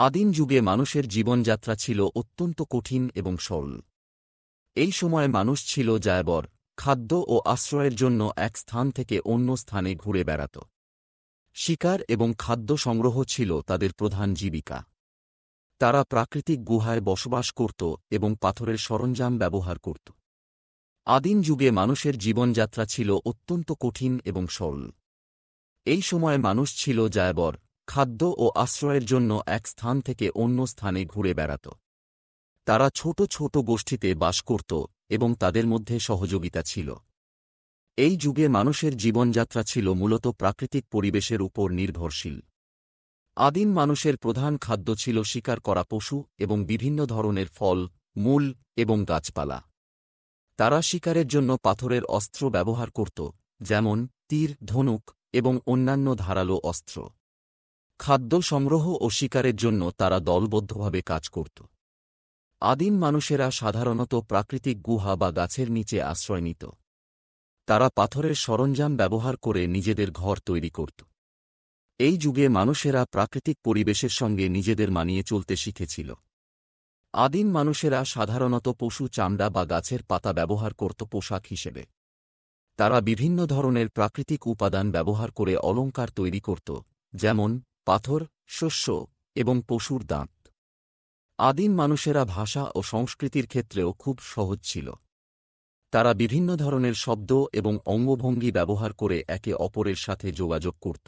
আদিম যুগে মানুষের জীবনযাত্রা ছিল অত্যন্ত কঠিন এবং সরল। এই সময়ে মানুষ ছিল যাযাবর, খাদ্য ও আশ্রয়ের জন্য এক স্থান থেকে অন্য স্থানে ঘুরে বেড়াত। শিকার এবং খাদ্য সংগ্রহ ছিল তাদের প্রধান জীবিকা। তারা প্রাকৃতিক গুহায় বসবাস করত এবং পাথরের সরঞ্জাম ব্যবহার করত। আদিম যুগে মানুষের জীবনযাত্রা ছিল অত্যন্ত কঠিন এবং সরল। এই সময়ে মানুষ ছিল যাযাবর, খাদ্য ও আশ্রয়ের জন্য এক স্থান থেকে অন্য স্থানে ঘুরে বেড়াত। তারা ছোট ছোট গোষ্ঠীতে বাস করত এবং তাদের মধ্যে সহযোগিতা ছিল। এই যুগে মানুষের জীবনযাত্রা ছিল মূলত প্রাকৃতিক পরিবেশের উপর নির্ভরশীল। আদিম মানুষের প্রধান খাদ্য ছিল শিকার করা পশু এবং বিভিন্ন ধরনের ফল, মূল এবং গাছপালা। তারা শিকারের জন্য পাথরের অস্ত্র ব্যবহার করত, যেমন তীর, ধনুক এবং অন্যান্য ধারালো অস্ত্র। খাদ্য সংগ্রহ ও শিকারের জন্য তারা দলবদ্ধভাবে কাজ করত। আদিম মানুষেরা সাধারণত প্রাকৃতিক গুহা বা গাছের নিচে আশ্রয় নিত। তারা পাথরের সরঞ্জাম ব্যবহার করে নিজেদের ঘর তৈরি করত। এই যুগে মানুষেরা প্রাকৃতিক পরিবেশের সঙ্গে নিজেদের মানিয়ে চলতে শিখেছিল। আদিম মানুষেরা সাধারণত পশু চামড়া বা গাছের পাতা ব্যবহার করত পোশাক হিসেবে। তারা বিভিন্ন ধরনের প্রাকৃতিক উপাদান ব্যবহার করে অলংকার তৈরি করত, যেমন পাথর, শস্য এবং পশুর দাঁত। আদিম মানুষেরা ভাষা ও সংস্কৃতির ক্ষেত্রেও খুব সহজ ছিল। তারা বিভিন্ন ধরনের শব্দ এবং অঙ্গভঙ্গি ব্যবহার করে একে অপরের সাথে যোগাযোগ করত।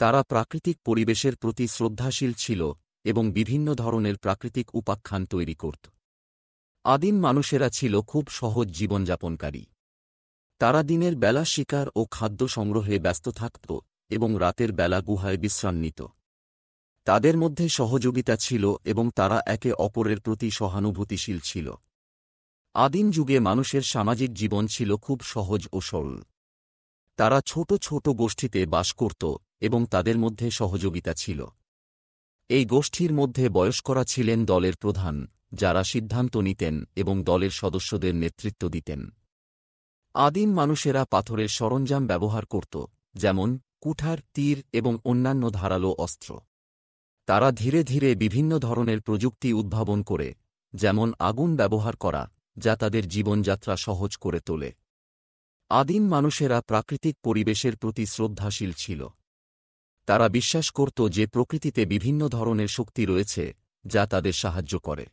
তারা প্রাকৃতিক পরিবেশের প্রতি শ্রদ্ধাশীল ছিল এবং বিভিন্ন ধরনের প্রাকৃতিক উপাখ্যান তৈরি করত। আদিম মানুষেরা ছিল খুব সহজ জীবনযাপনকারী। তারা দিনের বেলা শিকার ও খাদ্য সংগ্রহে ব্যস্ত থাকত এবং রাতের বেলা গুহায় বিশ্রাম নিত। তাদের মধ্যে সহযোগিতা ছিল এবং তারা একে অপরের প্রতি সহানুভূতিশীল ছিল। আদিম যুগে মানুষের সামাজিক জীবন ছিল খুব সহজ ও সরল। তারা ছোট ছোট গোষ্ঠীতে বাস করত এবং তাদের মধ্যে সহযোগিতা ছিল। এই গোষ্ঠীর মধ্যে বয়স্করা ছিলেন দলের প্রধান, যারা সিদ্ধান্ত নিতেন এবং দলের সদস্যদের নেতৃত্ব দিতেন। আদিম মানুষেরা পাথরের সরঞ্জাম ব্যবহার করত, যেমন কুঠার, তীর এবং অন্যান্য ধারালো অস্ত্র। তারা ধীরে ধীরে বিভিন্ন ধরনের প্রযুক্তি উদ্ভাবন করে, যেমন আগুন ব্যবহার করা, যা তাদের জীবনযাত্রা সহজ করে তোলে। আদিম মানুষেরা প্রাকৃতিক পরিবেশের প্রতি শ্রদ্ধাশীল ছিল। তারা বিশ্বাস করত যে প্রকৃতিতে বিভিন্ন ধরনের শক্তি রয়েছে যা তাদের সাহায্য করে।